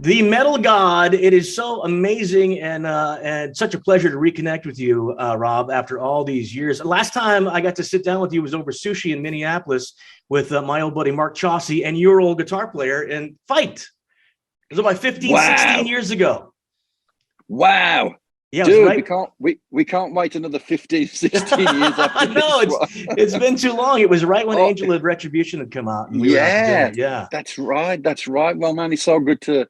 The Metal God. It is so amazing and such a pleasure to reconnect with you, Rob, after all these years. Last time I got to sit down with you was over sushi in Minneapolis with my old buddy Mark Chauncey and your old guitar player and Fight. It was about 15, 16 years ago. Wow. Yeah, dude, right. we can't wait another 15, 16 years after No, it's been too long. It was right when Oh, Angel of Retribution had come out and we were out to yeah, dinner. Yeah. that's right. That's right. Well, man, it's so good to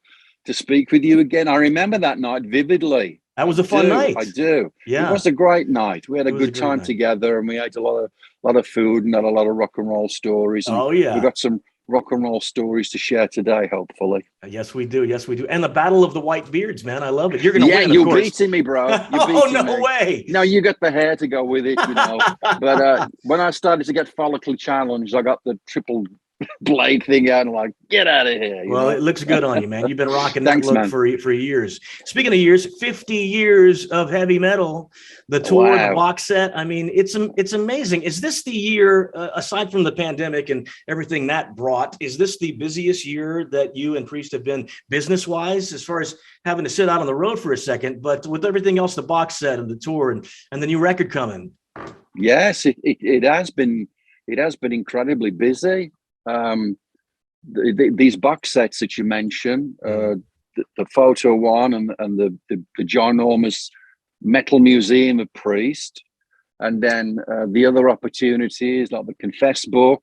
speak with you again. I remember that night vividly. That was a fun night. I do. It Yeah. was a great night. We had a It was a good great time night. together, and we ate a lot of food and had a lot of rock and roll stories. And Oh we yeah. got some rock and roll stories to share today, hopefully. Yes, we do. Yes, we do. And the Battle of the White Beards, man. I love it. You're going to win, of you're course. beating me, bro. You're Oh, beating no me. way. No, you got the hair to go with it, you know. But when I started to get follicle challenged, I got the triple blade thing out and like, get out of here. Well, it looks good on you, man. You've been rocking that Thanks, look man. for years. Speaking of years, 50 years of heavy metal, the tour, the box set. I mean, it's amazing. Is this the year, aside from the pandemic and everything that brought, is this the busiest year that you and Priest have been business-wise, as far as having to sit out on the road for a second, but with everything else, the box set and the tour and the new record coming? Yes, it has been. It has been incredibly busy. These box sets that you mentioned, the photo one and the ginormous metal museum of Priest, and then the other opportunities like the Confess book.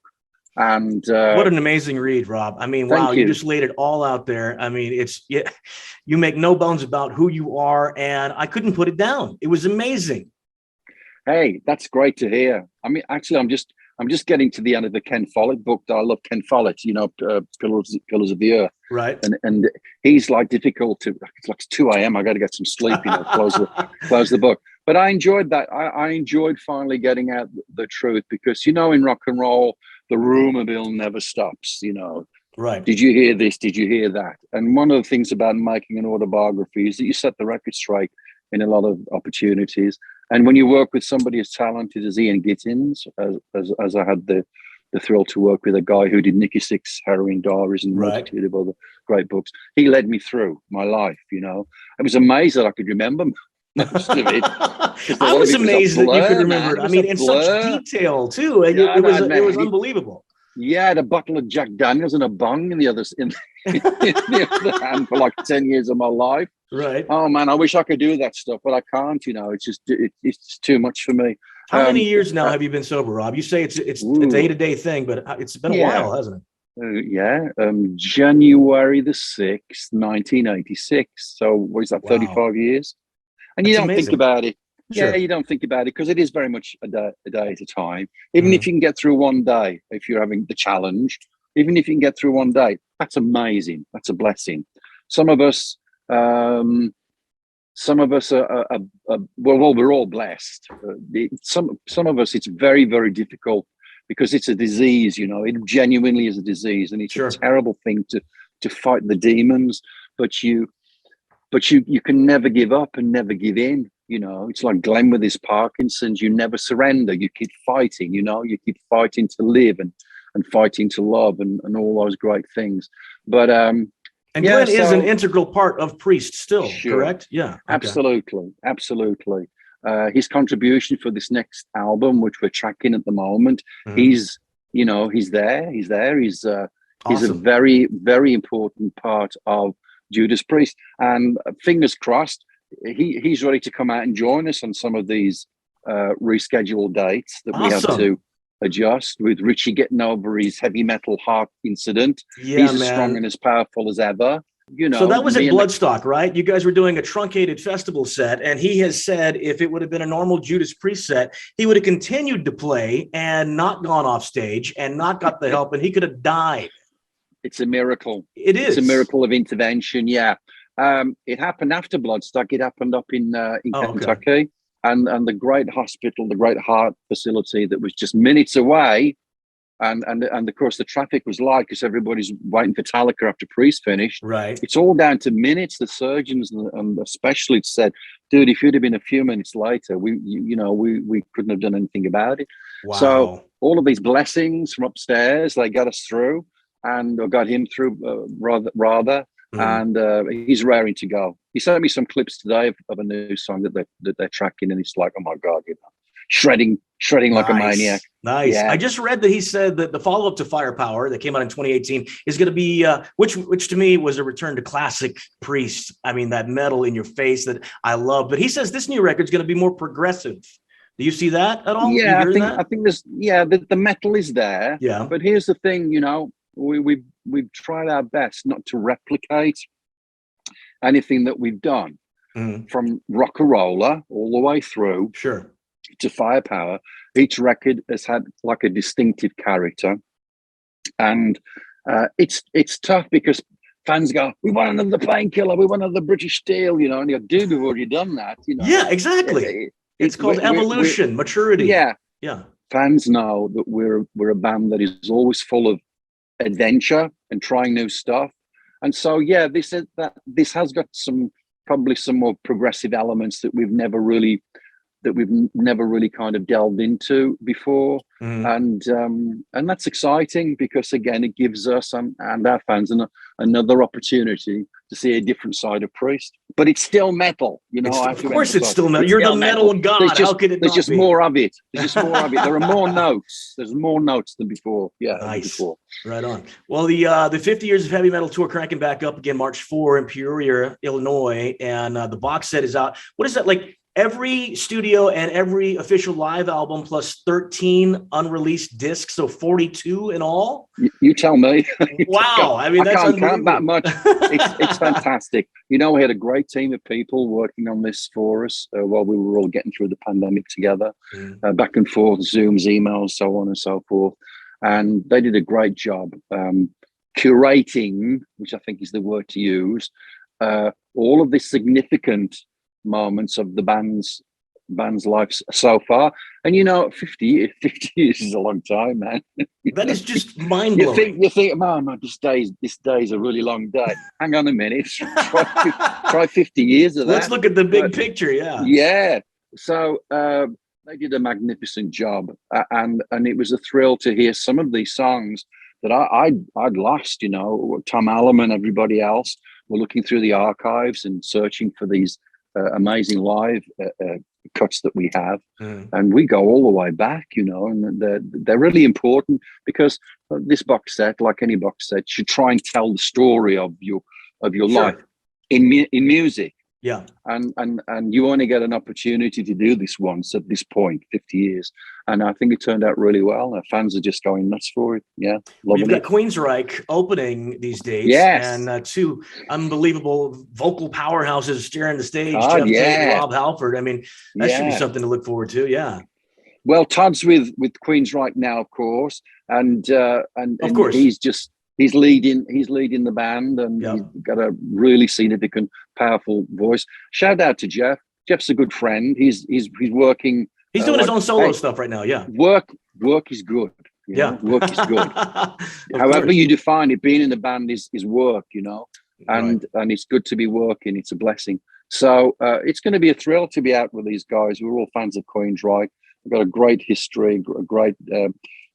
And what an amazing read, Rob. I mean, wow, you just laid it all out there. I mean, you make no bones about who you are, and I couldn't put it down. It was amazing. Hey, that's great to hear. I mean, actually, I'm just getting to the end of the Ken Follett book. I love Ken Follett, you know, Pillars of the Earth. Right. And he's like difficult to, it's like 2 a.m. I got to get some sleep, you know, close the book. But I enjoyed that. I enjoyed finally getting out the truth because, you know, in rock and roll, the rumor mill never stops, you know. Right. Did you hear this? Did you hear that? And one of the things about making an autobiography is that you set the record straight in a lot of opportunities. And when you work with somebody as talented as Ian Gittins, as I had the thrill to work with a guy who did Nicky Six, Heroin Diaries, and a multitude of other great books, he led me through my life, you know. I was amazed that I could remember most of it. I was amazed that you could remember it. I mean, in such detail, too. And it was unbelievable. Yeah, I had a bottle of Jack Daniels and a bong in the other hand for like 10 years of my life. Right. Oh man, I wish I could do that stuff, but I can't. You know, it's just too much for me. How many years now have you been sober, Rob? You say it's a day-to-day thing, but it's been a while, hasn't it? January the 6th, 1986. So what is that? 35 years. And you don't think about it. Sure. Yeah, you don't think about it because it is very much a day at a time. Even if you can get through one day, if you're having the challenge, even if you can get through one day, that's amazing. That's a blessing. Some of us are well, we're all blessed. Some of us, it's very, very difficult because it's a disease. You know, it genuinely is a disease, and it's a terrible thing to fight the demons. But you can never give up and never give in. You know, it's like Glenn with his Parkinson's. You never surrender. You keep fighting. You know, you keep fighting to live and fighting to love and all those great things. But and Glenn is an integral part of Priest still, correct? Yeah, absolutely. His contribution for this next album, which we're tracking at the moment, he's there. He's a very, very important part of Judas Priest, and fingers crossed, he's ready to come out and join us on some of these rescheduled dates that we have to adjust, with Richie getting over his heavy metal heart incident. He's as strong and as powerful as ever. You know, so that was at Bloodstock, right? You guys were doing a truncated festival set, and he has said if it would have been a normal Judas Priest set, he would have continued to play and not gone off stage and not got the help, and he could have died. It's a miracle. It is. It's a miracle of intervention. Yeah. It happened after Bloodstock. It happened up in Kentucky, and the great hospital, the great heart facility that was just minutes away, and of course the traffic was light because everybody's waiting for Metallica after Priest finished. Right. It's all down to minutes. The surgeons and the specialists said, "Dude, if you'd have been a few minutes later, we couldn't have done anything about it." Wow. So all of these blessings from upstairs, they got us through, and got him through rather. and he's raring to go. He sent me some clips today of a new song that they're tracking, and it's like, oh my God, you know, shredding like a maniac. Nice. Yeah. I just read that he said that the follow-up to Firepower that came out in 2018 is going to be, which to me was a return to classic Priest. I mean, that metal in your face that I love. But he says this new record is going to be more progressive. Do you see that at all? Yeah, I think there's the metal is there. Yeah. But here's the thing, you know, we've tried our best not to replicate anything that we've done from Rock-a-Roller all the way through. Sure. To Firepower. Each record has had like a distinctive character, and it's tough because fans go, we want another Painkiller, we want another British Steel, you know, and you go, dude, we've already done that, you know. Yeah, exactly. It's called evolution, maturity. Yeah. Fans know that we're a band that is always full of adventure and trying new stuff, and so this has got probably some more progressive elements that we've never really kind of delved into before. And that's exciting because again, it gives us and our fans another opportunity to see a different side of Priest. But it's still metal, you know. Of course it's still metal. You're the metal god. How could it there's not just be? more of it. There's just more of it. There are more notes. There's more notes than before. Yeah. Nice. Before. Right on. Well, the 50 Years of Heavy Metal tour cranking back up again March 4 in Peoria, Illinois. And the box set is out. What is that like? Every studio and every official live album plus 13 unreleased discs, so 42 in all. You tell me. Wow, I mean, that's I can't count that much. It's fantastic. You know, we had a great team of people working on this for us while we were all getting through the pandemic together, back and forth, Zooms, emails, so on and so forth. And they did a great job curating, which I think is the word to use, all of the significant moments of the band's life so far. And you know, 50 years is a long time, man. That is just mind-blowing. You think, man, this day's a really long day. Hang on a minute. Try 50 years of that. Let's look at the big picture. Yeah. So they did a magnificent job, and it was a thrill to hear some of these songs that I'd lost. You know, Tom Allen and everybody else were looking through the archives and searching for these amazing live cuts that we have, and we go all the way back, you know, and they're really important because this box set, like any box set, should try and tell the story of your life in music. Yeah. And you only get an opportunity to do this once at this point, 50 years. And I think it turned out really well. Our fans are just going nuts for it. Yeah. You've got Queensryche opening these days. Yes. And two unbelievable vocal powerhouses sharing the stage, Jeff Tate and Rob Halford. I mean, that should be something to look forward to. Yeah. Well, Todd's with Queensryche now, of course. And of course he's leading the band, and he's got a really significant, powerful voice. Shout out to Jeff. Jeff's a good friend. He's working. He's doing his own solo stuff right now. Yeah. Work is good. You know? Work is good. However you define it, being in the band is work, you know, and it's good to be working. It's a blessing. So it's going to be a thrill to be out with these guys. We're all fans of Queensryche. We've got a great history, a great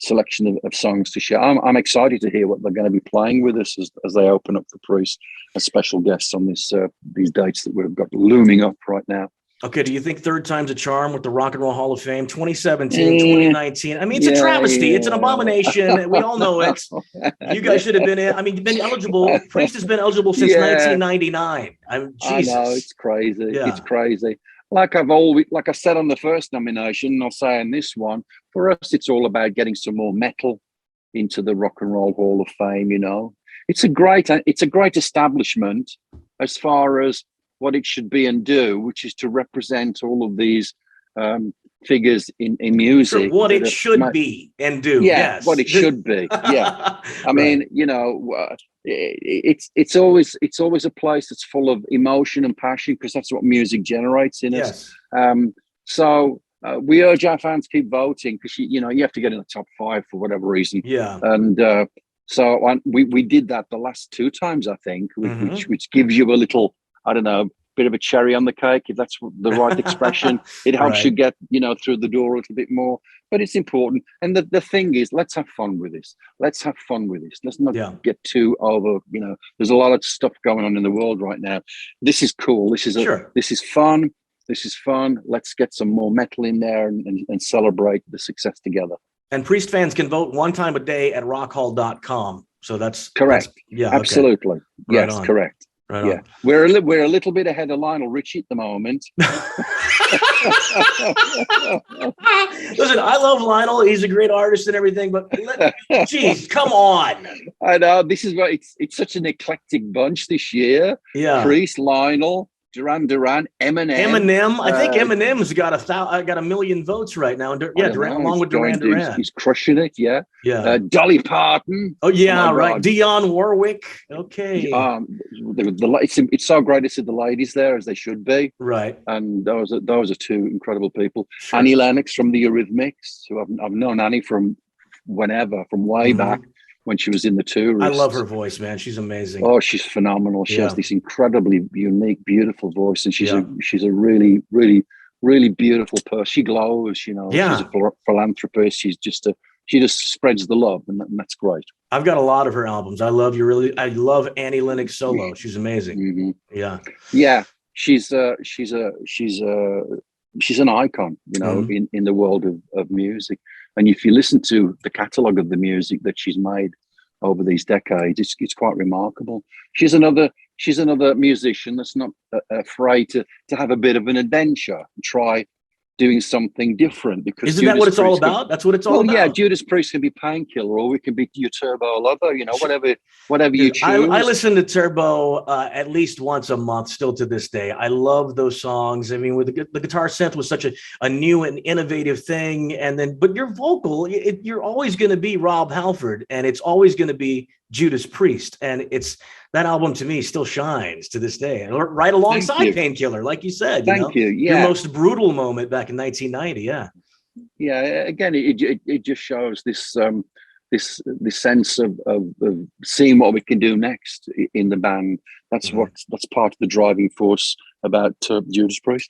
selection of songs to share. I'm excited to hear what they're going to be playing with us as they open up for Priest as special guests on these dates that we've got looming up right now. Okay, do you think third time's a charm with the Rock and Roll Hall of Fame, 2017, 2019? I mean, it's a travesty. It's an abomination. We all know it. You guys should have been in. I mean, been eligible. Priest has been eligible since 1999. Jesus. I know, it's crazy. Yeah. It's crazy. Like I said on the first nomination, and I'll say on this one, for us, it's all about getting some more metal into the Rock and Roll Hall of Fame. You know, it's a great establishment as far as what it should be and do, which is to represent all of these figures in music. What it should be and do. Yeah, what it should be. Yeah, I mean, you know, it's always a place that's full of emotion and passion because that's what music generates in us. So we urge our fans to keep voting because you know you have to get in the top 5 for whatever reason. Yeah, and so we did that the last 2 times I think, which gives you a little, I don't know, bit of a cherry on the cake, if that's the right expression. It helps you get, through the door a little bit more. But it's important. And the thing is, let's have fun with this. Let's have fun with this. Let's not get too over, there's a lot of stuff going on in the world right now. This is cool. This is fun. This is fun. Let's get some more metal in there and celebrate the success together. And Priest fans can vote one time a day at rockhall.com. So that's correct. Absolutely. Okay. Yes, on. Correct. Right yeah, on. we're a little bit ahead of Lionel Richie at the moment. Listen, I love Lionel. He's a great artist and everything, but geez, come on. I know this is what it's such an eclectic bunch this year. Yeah, Priest, Lionel, Duran, Eminem. I think Eminem's got a million votes right now. Along with Duran. He's crushing it. Yeah. Dolly Parton. Oh yeah, right. Dionne Warwick. Okay. It's so great to see the ladies there, as they should be. Right. And those are two incredible people. Sure. Annie Lennox from the Eurythmics, who I've known Annie from way back. When she was in the Tourists. I love her voice, man. She's amazing. Oh, she's phenomenal. She has this incredibly unique, beautiful voice, and she's a really, really, really beautiful person. She glows, She's a philanthropist. She just spreads the love, and that's great. I've got a lot of her albums. I love Annie Lennox solo. She's amazing. Mm-hmm. Yeah. Yeah. She's an icon, in the world of music. And if you listen to the catalogue of the music that she's made over these decades, it's quite remarkable. She's another musician that's not afraid to have a bit of an adventure and try doing something different. Because isn't that what it's all about? That's what it's all about. Yeah, Judas Priest can be Painkiller, or we can be your Turbo Lover. Whatever you choose. I listen to Turbo at least once a month, still to this day. I love those songs. I mean, with the guitar synth was such a new and innovative thing, but your vocal, you're always going to be Rob Halford, and it's always going to be Judas Priest, and that album to me still shines to this day, right alongside Painkiller, like you said. Thank you. Yeah, your most brutal moment back in 1990. Yeah. Again, it just shows this sense of seeing what we can do next in the band. That's part of the driving force about Judas Priest.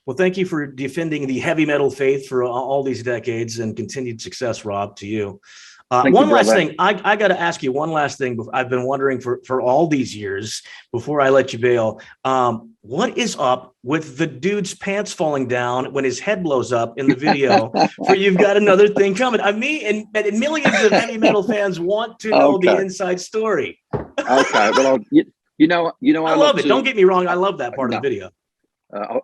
Well, thank you for defending the heavy metal faith for all these decades, and continued success, Rob, to you. One last thing, I got to ask you one last thing. I've been wondering for all these years before I let you bail. What is up with the dude's pants falling down when his head blows up in the video for You've Got Another Thing Coming? I mean, and millions of heavy metal fans want to know the inside story. Okay, well, I love it. Don't get me wrong. I love that part of the video.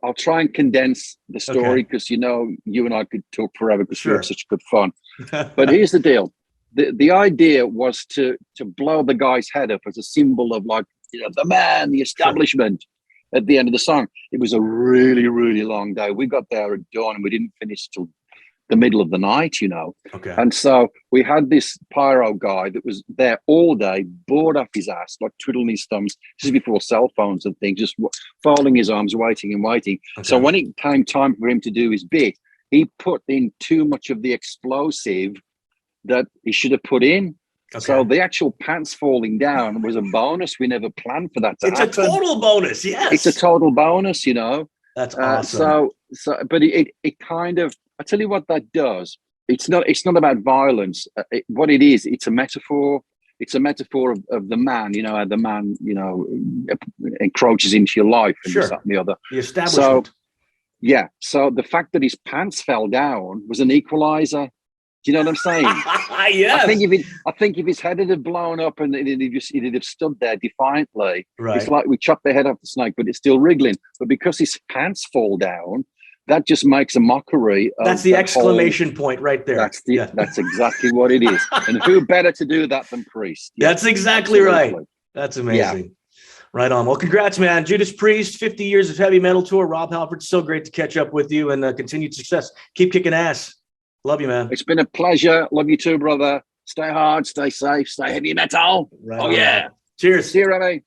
I'll try and condense the story because, you and I could talk forever because we have such good fun. But here's the deal. The idea was to blow the guy's head up as a symbol of the man, the establishment at the end of the song. It was a really, really long day. We got there at dawn and we didn't finish till the middle of the night, Okay. And so we had this pyro guy that was there all day, bored off his ass, twiddling his thumbs. This is before cell phones and things, just folding his arms, waiting and waiting. Okay. So when it came time for him to do his bit, he put in too much of the explosive that he should have put in. Okay. So the actual pants falling down was a bonus. We never planned for that to happen. It's a total bonus, yes. It's a total bonus, That's awesome. But it kind of, I tell you what that does. It's not about violence. What it is, it's a metaphor. It's a metaphor of the man, how the man, encroaches into your life and this, that, and the other. The establishment. So the fact that his pants fell down was an equalizer. Do you know what I'm saying? Yes. I think if his head had blown up and he'd have stood there defiantly, right. It's like we chopped the head off the snake, but it's still wriggling. But because his pants fall down, that just makes a mockery. That's the exclamation point right there. That's exactly what it is. And who better to do that than Priest? Yeah, that's exactly right. That's amazing. Yeah. Right on. Well, congrats, man. Judas Priest, 50 years of heavy metal tour. Rob Halford, so great to catch up with you, and continued success. Keep kicking ass. Love you, man. It's been a pleasure. Love you too, brother. Stay hard, stay safe, stay heavy metal. Right on. Yeah. Cheers. See you, Remy.